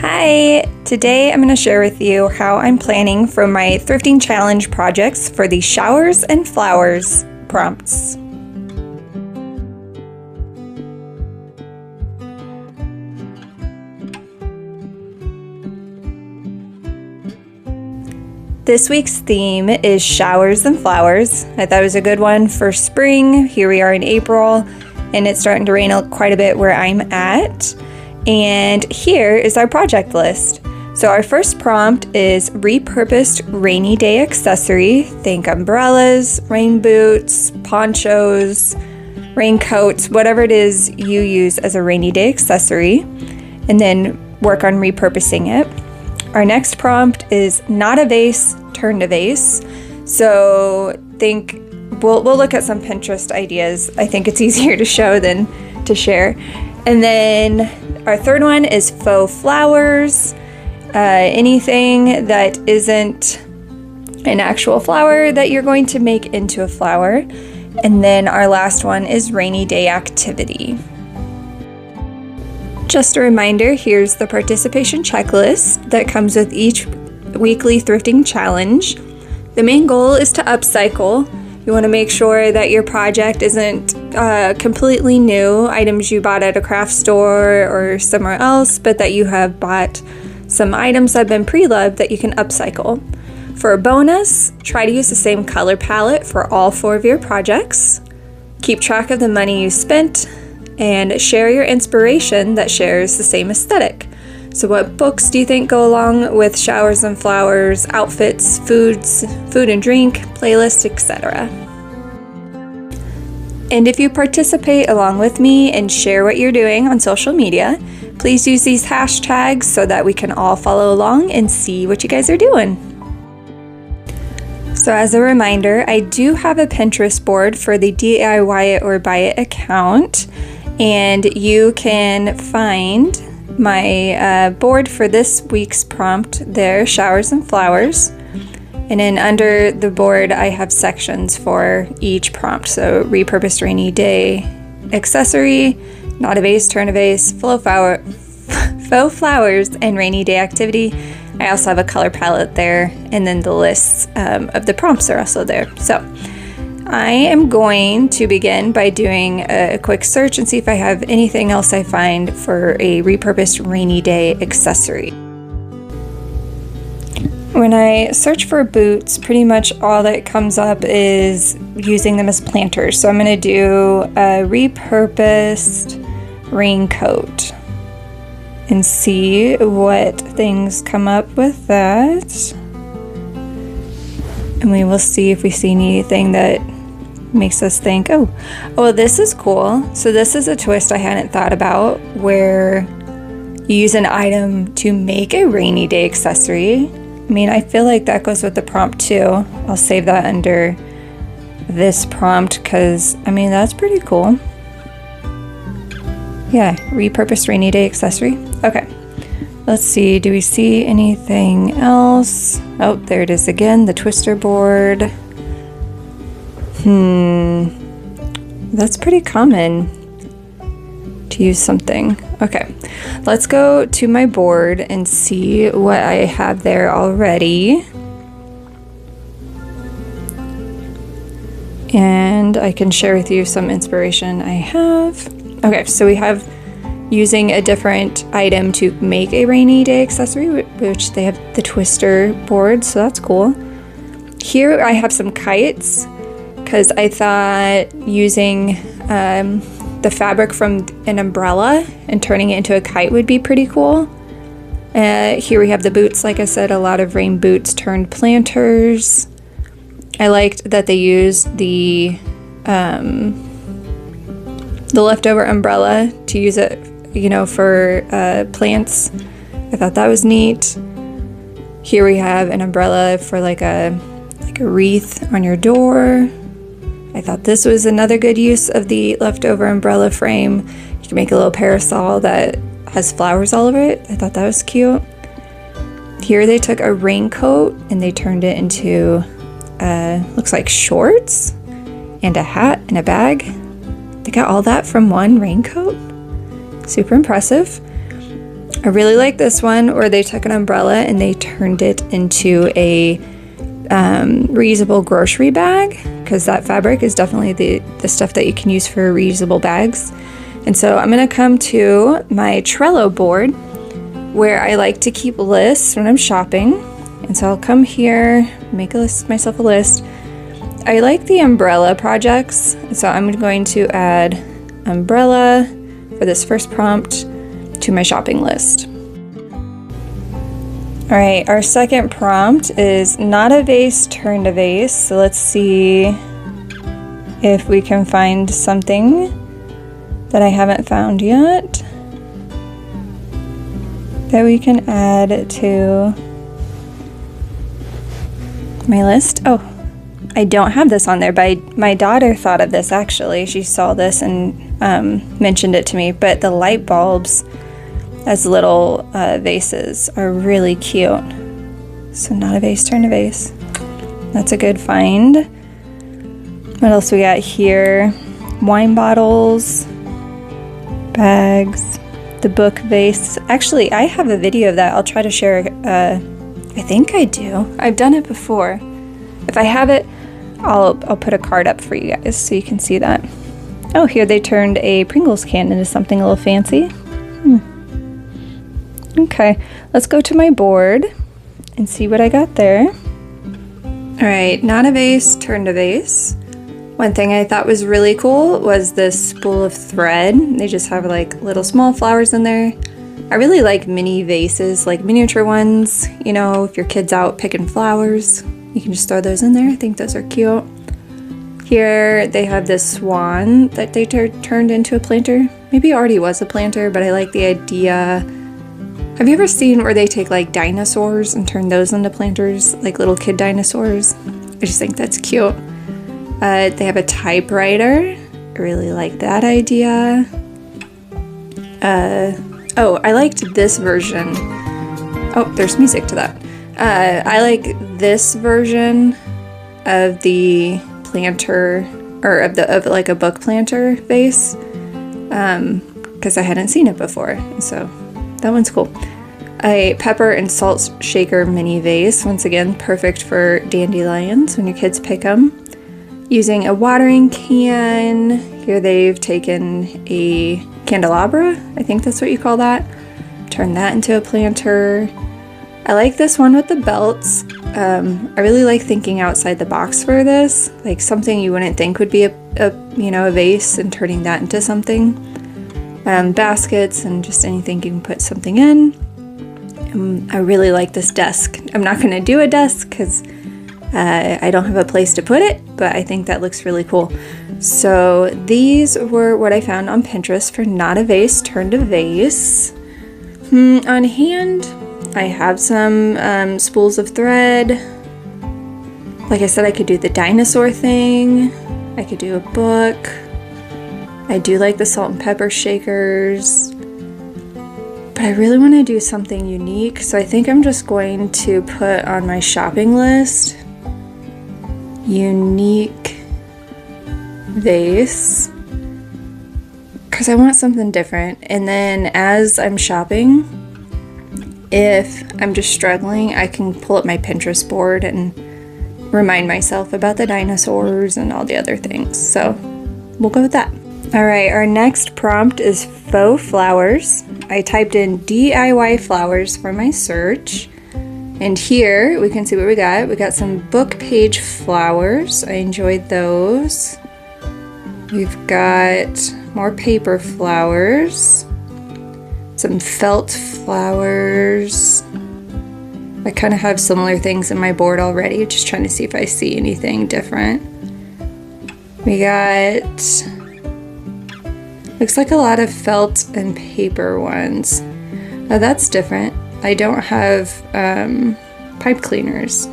Hi! Today I'm going to share with you how I'm planning for my thrifting challenge projects for the showers and flowers prompts. This week's theme is showers and flowers. I thought it was a good one for spring. Here we are in April and it's starting to rain quite a bit where I'm at. And here is our project list. So our first prompt is repurposed rainy day accessory. Think umbrellas, rain boots, ponchos, raincoats, whatever it is you use as a rainy day accessory, and then work on repurposing it. Our next prompt is not a vase, turned a vase. So think, we'll look at some Pinterest ideas. I think it's easier to show than to share. And then our third one is faux flowers. Anything that isn't an actual flower that you're going to make into a flower. And then our last one is rainy day activity. Just a reminder, here's the participation checklist that comes with each weekly thrifting challenge. The main goal is to upcycle. You want to make sure that your project isn't completely new, items you bought at a craft store or somewhere else, but that you have bought some items that have been pre-loved that you can upcycle. For a bonus, try to use the same color palette for all 4 of your projects. Keep track of the money you spent and share your inspiration that shares the same aesthetic. So what books do you think go along with showers and flowers, outfits, food and drink, playlists, etc.? And if you participate along with me and share what you're doing on social media, please use these hashtags so that we can all follow along and see what you guys are doing. So as a reminder, I do have a Pinterest board for the DIYit or Buyit account, and you can find my board for this week's prompt there, showers and flowers. And then under the board, I have sections for each prompt. So repurposed rainy day accessory, not a vase, turn a vase, faux flowers, and rainy day activity. I also have a color palette there, and then the lists of the prompts are also there. So I am going to begin by doing a quick search and see if I have anything else I find for a repurposed rainy day accessory. When I search for boots, pretty much all that comes up is using them as planters. So I'm going to do a repurposed raincoat and see what things come up with that. And we will see if we see anything that makes us think, oh, this is cool. So this is a twist I hadn't thought about, where you use an item to make a rainy day accessory. I mean, I feel like that goes with the prompt too. I'll save that under this prompt because, I mean, that's pretty cool. Yeah, repurposed rainy day accessory. Okay, let's see. Do we see anything else? Oh, there it is again, the twister board. That's pretty common to use something. Okay, let's go to my board and see what I have there already. And I can share with you some inspiration I have. Okay, so we have using a different item to make a rainy day accessory, which they have the twister board, so that's cool. Here I have some kites, because I thought using the fabric from an umbrella and turning it into a kite would be pretty cool. Here we have the boots, like I said, a lot of rain boots turned planters. I liked that they used the leftover umbrella to use it, for plants. I thought that was neat. Here we have an umbrella for like a wreath on your door. I thought this was another good use of the leftover umbrella frame. You can make a little parasol that has flowers all over it. I thought that was cute. Here they took a raincoat and they turned it into, looks like shorts and a hat and a bag. They got all that from one raincoat. Super impressive. I really like this one where they took an umbrella and they turned it into a reusable grocery bag, because that fabric is definitely the stuff that you can use for reusable bags. And so I'm going to come to my Trello board where I like to keep lists when I'm shopping. And so I'll come here, make myself a list. I like the umbrella projects, so I'm going to add umbrella for this first prompt to my shopping list. All right, our second prompt is not a vase turned a vase. So let's see if we can find something that I haven't found yet that we can add to my list. Oh, I don't have this on there, but my daughter thought of this actually. She saw this and mentioned it to me, but the light bulbs as little vases are really cute. So not a vase turned a vase. That's a good find. What else we got here? Wine bottles, bags, the book vase. Actually, I have a video of that. I'll try to share. I think I do. I've done it before. If I have it, I'll put a card up for you guys so you can see that. Oh, here they turned a Pringles can into something a little fancy. Okay, let's go to my board and see what I got there. All right, not a vase turned a vase. One thing I thought was really cool was this spool of thread. They just have like little small flowers in there. I really like mini vases, like miniature ones. You know, if your kid's out picking flowers, you can just throw those in there. I think those are cute. Here they have this swan that they turned into a planter. Maybe it already was a planter, but I like the idea. Have you ever seen where they take like dinosaurs and turn those into planters, like little kid dinosaurs? I just think that's cute. They have a typewriter. I really like that idea. Oh, I liked this version. Oh, there's music to that. I like this version of the planter, or of like a book planter vase, because I hadn't seen it before. So that one's cool. A pepper and salt shaker mini vase. Once again, perfect for dandelions when your kids pick them. Using a watering can. Here they've taken a candelabra. I think that's what you call that. Turn that into a planter. I like this one with the belts. I really like thinking outside the box for this. Like something you wouldn't think would be a vase, and turning that into something. Baskets and just anything you can put something in. I really like this desk. I'm not going to do a desk because I don't have a place to put it, but I think that looks really cool. So these were what I found on Pinterest for not a vase turned a vase. On hand, I have some spools of thread. Like I said, I could do the dinosaur thing. I could do a book. I do like the salt and pepper shakers. But I really want to do something unique, so I think I'm just going to put on my shopping list unique vase, because I want something different. And then as I'm shopping, if I'm just struggling, I can pull up my Pinterest board and remind myself about the dinosaurs and all the other things. So we'll go with that. All right, our next prompt is faux flowers. I typed in DIY flowers for my search. And here we can see what we got. We got some book page flowers. I enjoyed those. We've got more paper flowers. Some felt flowers. I kind of have similar things in my board already, just trying to see if I see anything different. We got, looks like a lot of felt and paper ones. Oh, that's different. I don't have pipe cleaners.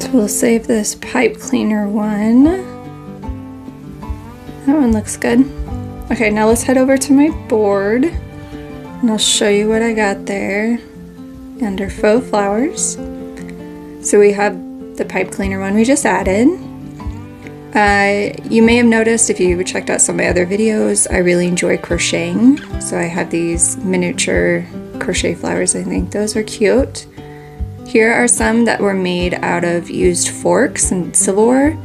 So we'll save this pipe cleaner one. That one looks good. Okay, now let's head over to my board and I'll show you what I got there under faux flowers. So we have the pipe cleaner one we just added. You may have noticed if you checked out some of my other videos, I really enjoy crocheting. So I have these miniature crochet flowers, I think. Those are cute. Here are some that were made out of used forks and silverware.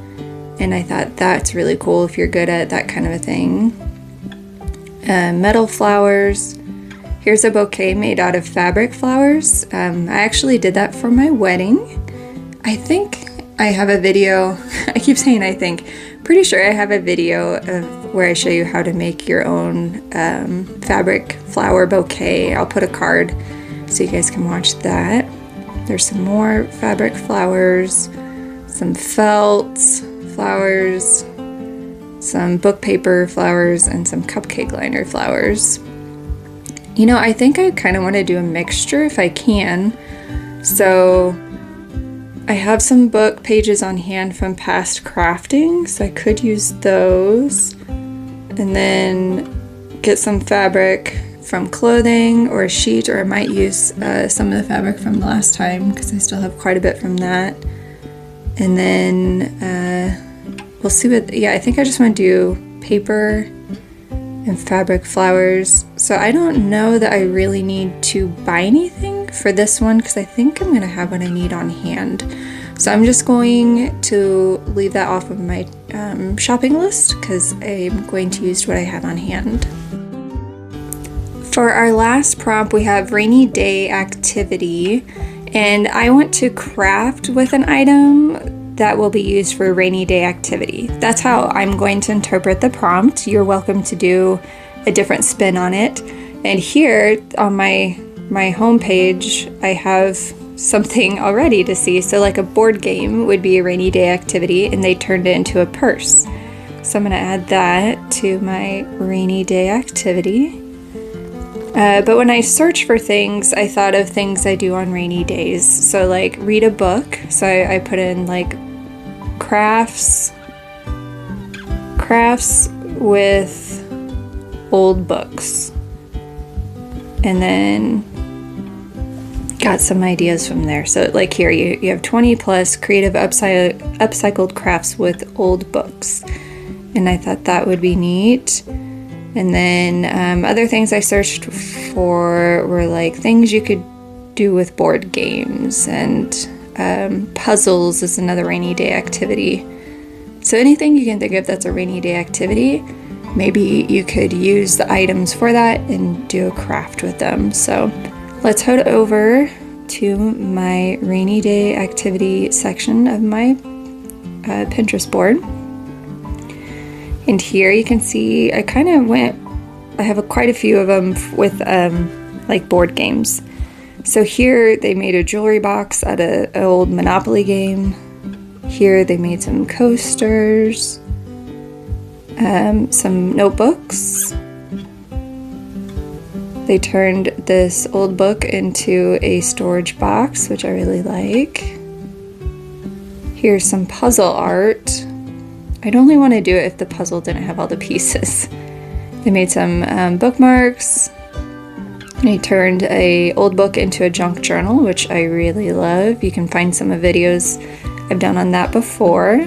And I thought that's really cool if you're good at that kind of a thing. Metal flowers. Here's a bouquet made out of fabric flowers. I actually did that for my wedding. I think I have a video, I keep saying I think, pretty sure I have a video of where I show you how to make your own fabric flower bouquet. I'll put a card so you guys can watch that. There's some more fabric flowers, some felt flowers, some book paper flowers, and some cupcake liner flowers. You know, I think I kind of want to do a mixture if I can. So I have some book pages on hand from past crafting, so I could use those. And then get some fabric from clothing or a sheet, or I might use some of the fabric from the last time because I still have quite a bit from that. And then we'll see what, yeah, I think I just want to do paper and fabric flowers. So I don't know that I really need to buy anything for this one because I think I'm going to have what I need on hand. So I'm just going to leave that off of my shopping list because I'm going to use what I have on hand. For our last prompt, we have rainy day activity, and I want to craft with an item that will be used for a rainy day activity. That's how I'm going to interpret the prompt. You're welcome to do a different spin on it. And here on my home page, I have something already to see. So like a board game would be a rainy day activity, and they turned it into a purse. So I'm going to add that to my rainy day activity. But when I search for things, I thought of things I do on rainy days. So like read a book. So I put in like crafts with old books. And then got some ideas from there. So like here you have 20 plus creative upcycled crafts with old books. And I thought that would be neat. And then other things I searched for were like things you could do with board games, and puzzles is another rainy day activity. So anything you can think of that's a rainy day activity, maybe you could use the items for that and do a craft with them. So let's head over to my rainy day activity section of my Pinterest board. And here you can see I kind of I have quite a few of them with like board games. So here they made a jewelry box out of an old Monopoly game. Here they made some coasters, some notebooks. They turned this old book into a storage box, which I really like. Here's some puzzle art. I'd only want to do it if the puzzle didn't have all the pieces. They made some bookmarks. They turned an old book into a junk journal, which I really love. You can find some of videos I've done on that before.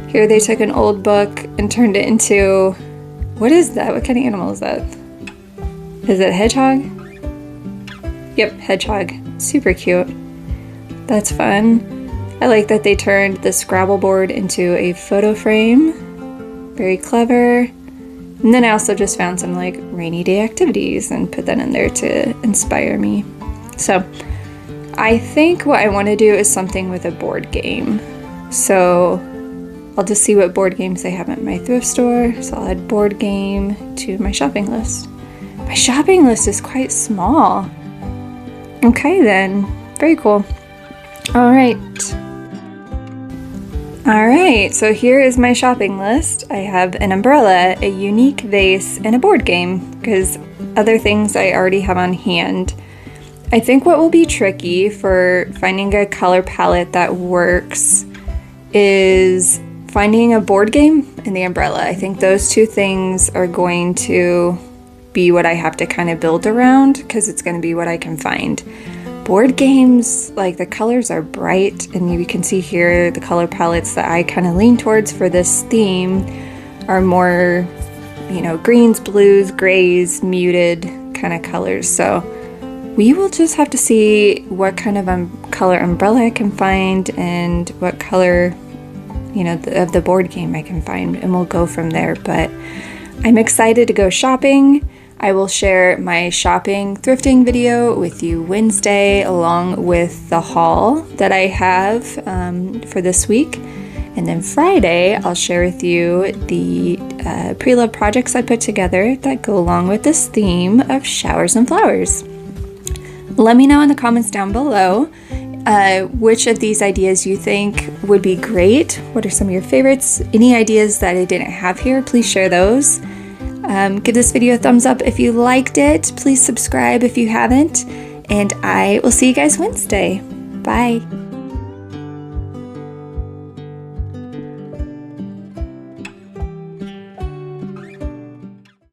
Here they took an old book and turned it into, what is that? What kind of animal is that? Is it a hedgehog? Yep, hedgehog. Super cute. That's fun. I like that they turned the Scrabble board into a photo frame. Very clever. And then I also just found some like rainy day activities and put that in there to inspire me. So I think what I want to do is something with a board game. So I'll just see what board games they have at my thrift store. So I'll add board game to my shopping list. My shopping list is quite small. Okay then, very cool. All right, so here is my shopping list. I have an umbrella, a unique vase, and a board game, because other things I already have on hand. I think what will be tricky for finding a color palette that works is finding a board game and the umbrella. I think those two things are going to be what I have to kind of build around, because it's going to be what I can find. board games, like the colors are bright, and you can see here the color palettes that I kind of lean towards for this theme are more, you know, greens, blues, grays, muted kind of colors. So we will just have to see what kind of color umbrella I can find and what color, you know, of the board game I can find, and we'll go from there. But I'm excited to go shopping. I will share my shopping thrifting video with you Wednesday, along with the haul that I have for this week. And then Friday, I'll share with you the pre-loved projects I put together that go along with this theme of showers and flowers. Let me know in the comments down below which of these ideas you think would be great. What are some of your favorites? Any ideas that I didn't have here, please share those. Give this video a thumbs up if you liked it. Please subscribe if you haven't. And I will see you guys Wednesday. Bye.